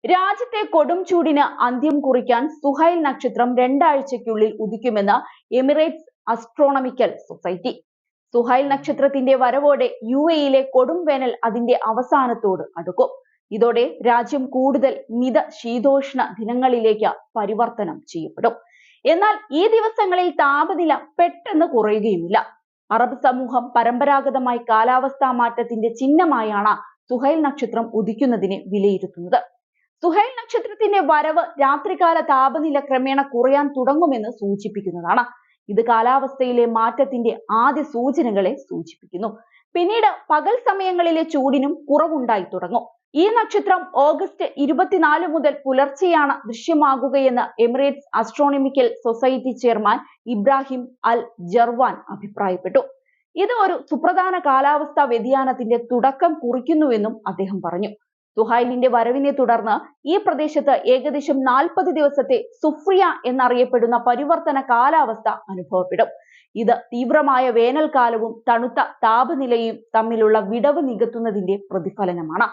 രാജ്യത്തെ കൊടും ചൂടിന് അന്ത്യം കുറിക്കാൻ സുഹൈൽ നക്ഷത്രം 2 ആഴ്ചയ്ക്കുള്ളിൽ ഉദിക്കുമെന്ന് എമിറേറ്റ്സ് ആസ്ട്രോണമിക്കൽ സൊസൈറ്റി. സുഹൈൽ നക്ഷത്രത്തിന്റെ വരവോടെ യുഎഇയിലെ കൊടും വേനൽ അതിന്റെ അവസാനത്തോട് അടുക്കും. ഇതോടെ രാജ്യം കൂടുതൽ മിത ശീതോഷ്ണ ദിനങ്ങളിലേക്ക് പരിവർത്തനം ചെയ്യപ്പെടും. എന്നാൽ ഈ ദിവസങ്ങളിൽ താപനില പെട്ടെന്ന് കുറയുകയുമില്ല. അറബ് സമൂഹം പരമ്പരാഗതമായി കാലാവസ്ഥാ മാറ്റത്തിന്റെ ചിഹ്നമായാണ് സുഹൈൽ നക്ഷത്രം ഉദിക്കുന്നതിനെ വിലയിരുത്തുന്നത്. സുഹൈൽ നക്ഷത്രത്തിന്റെ വരവ് രാത്രികാല താപനില ക്രമേണ കുറയാൻ തുടങ്ങുമെന്ന് സൂചിപ്പിക്കുന്നതാണ്. ഇത് കാലാവസ്ഥയിലെ മാറ്റത്തിന്റെ ആദ്യ സൂചനകളെ സൂചിപ്പിക്കുന്നു. പിന്നീട് പകൽ സമയങ്ങളിലെ ചൂടിനും കുറവുണ്ടായി തുടങ്ങും. ഈ നക്ഷത്രം ഓഗസ്റ്റ് 24 മുതൽ പുലർച്ചെയാണ് ദൃശ്യമാകുകയെന്ന് Emirates astronomical society chairman Ibrahim Al Jarwan അഭിപ്രായപ്പെട്ടു. ഇത് ഒരു സുപ്രധാന കാലാവസ്ഥാ വ്യതിയാനത്തിന്റെ തുടക്കം കുറിക്കുന്നുവെന്നും അദ്ദേഹം പറഞ്ഞു. സുഹൈലിന്റെ വരവിനെ തുടർന്ന് ഈ പ്രദേശത്ത് ഏകദേശം 40 ദിവസത്തെ സുഫ്രിയ എന്നറിയപ്പെടുന്ന പരിവർത്തന കാലാവസ്ഥ അനുഭവപ്പെടും. ഇത് തീവ്രമായ വേനൽക്കാലവും തണുത്ത താപനിലയും തമ്മിലുള്ള വിടവ് നികത്തുന്നതിന്റെ പ്രതിഫലനമാണ്.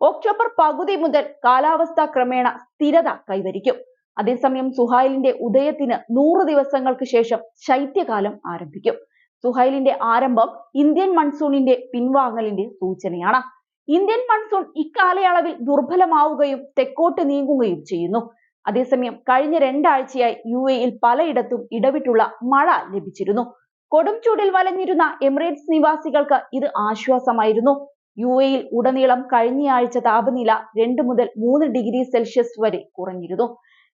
ഒക്ടോബർ പകുതി മുതൽ കാലാവസ്ഥ ക്രമേണ സ്ഥിരത കൈവരിക്കും. അതേസമയം സുഹൈലിന്റെ ഉദയത്തിന് 100 ദിവസങ്ങൾക്ക് ശേഷം ശൈത്യകാലം ആരംഭിക്കും. സുഹൈലിന്റെ ആരംഭം ഇന്ത്യൻ മൺസൂണിന്റെ പിൻവാങ്ങലിന്റെ സൂചനയാണ്. ഇന്ത്യൻ മൺസൂൺ ഇക്കാലയളവിൽ ദുർബലമാവുകയും തെക്കോട്ട് നീങ്ങുകയും ചെയ്യുന്നു. അതേസമയം കഴിഞ്ഞ 2 ആഴ്ചയായി യുഎഇയിൽ പലയിടത്തും ഇടവിട്ടുള്ള മഴ ലഭിച്ചിരുന്നു. കൊടും ചൂടിൽ വലഞ്ഞിരുന്ന എമിറേറ്റ്സ് നിവാസികൾക്ക് ഇത് ആശ്വാസമായിരുന്നു. യുഎഇയിൽ ഉടനീളം കഴിഞ്ഞയാഴ്ച താപനില 2 മുതൽ 3 ഡിഗ്രി സെൽഷ്യസ് വരെ കുറഞ്ഞിരുന്നു.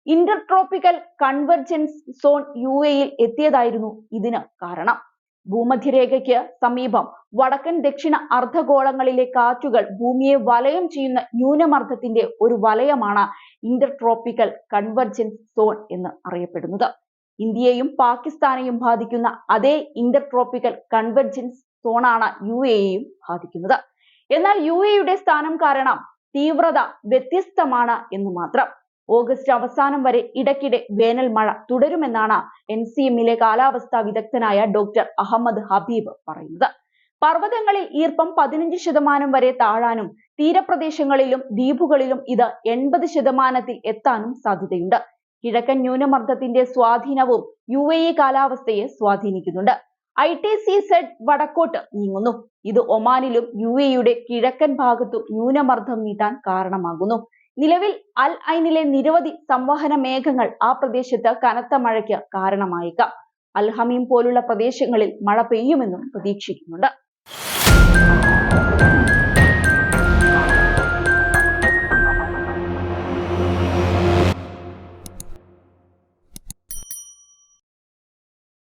ഇന്റർട്രോപ്പിക്കൽ കൺവെർജൻസ് സോൺ യുഎഇയിൽ എത്തിയതായിരുന്നു ഇതിന് കാരണം. ഭൂമധ്യരേഖയ്ക്ക് സമീപം വടക്കൻ ദക്ഷിണ അർദ്ധഗോളങ്ങളിലെ കാറ്റുകൾ ഭൂമിയെ വലയം ചെയ്യുന്ന ന്യൂനമർദ്ദത്തിന്റെ ഒരു വലയമാണ് ഇന്റർട്രോപ്പിക്കൽ കൺവെർജൻസ് സോൺ എന്ന് അറിയപ്പെടുന്നത്. ഇന്ത്യയെയും പാകിസ്ഥാനെയും ബാധിക്കുന്ന അതേ ഇന്റർട്രോപ്പിക്കൽ കൺവെർജൻസ് സോണാണ് യുഎഇയെയും ബാധിക്കുന്നത്. എന്നാൽ യുഎഇയുടെ സ്ഥാനം കാരണം തീവ്രത വ്യത്യസ്തമാണ് എന്ന് മാത്രം. ഓഗസ്റ്റ് അവസാനം വരെ ഇടയ്ക്കിടെ വേനൽ മഴ തുടരുമെന്നാണ് എൻസിഎമ്മിലെ കാലാവസ്ഥാ വിദഗ്ധനായ ഡോക്ടർ അഹമ്മദ് ഹബീബ് പറയുന്നത്. പർവ്വതങ്ങളിൽ ഈർപ്പം 15% വരെ താഴാനും തീരപ്രദേശങ്ങളിലും ദ്വീപുകളിലും ഇത് 80% എത്താനും സാധ്യതയുണ്ട്. കിഴക്കൻ ന്യൂനമർദ്ദത്തിന്റെ സ്വാധീനവും യുഎഇ കാലാവസ്ഥയെ സ്വാധീനിക്കുന്നുണ്ട്. ITCZ വടക്കോട്ട് നീങ്ങുന്നു. ഇത് ഒമാനിലും യുഎഇയുടെ കിഴക്കൻ ഭാഗത്തും ന്യൂനമർദ്ദം നീട്ടാൻ കാരണമാകുന്നു. നിലവിൽ അൽ ഐനിലെ നിരവധി സംവഹന മേഘങ്ങൾ ആ പ്രദേശത്ത് കനത്ത മഴയ്ക്ക് കാരണമായേക്കാം. അൽ ഹമീം പോലുള്ള പ്രദേശങ്ങളിൽ മഴ പെയ്യുമെന്നും പ്രതീക്ഷിക്കുന്നുണ്ട്.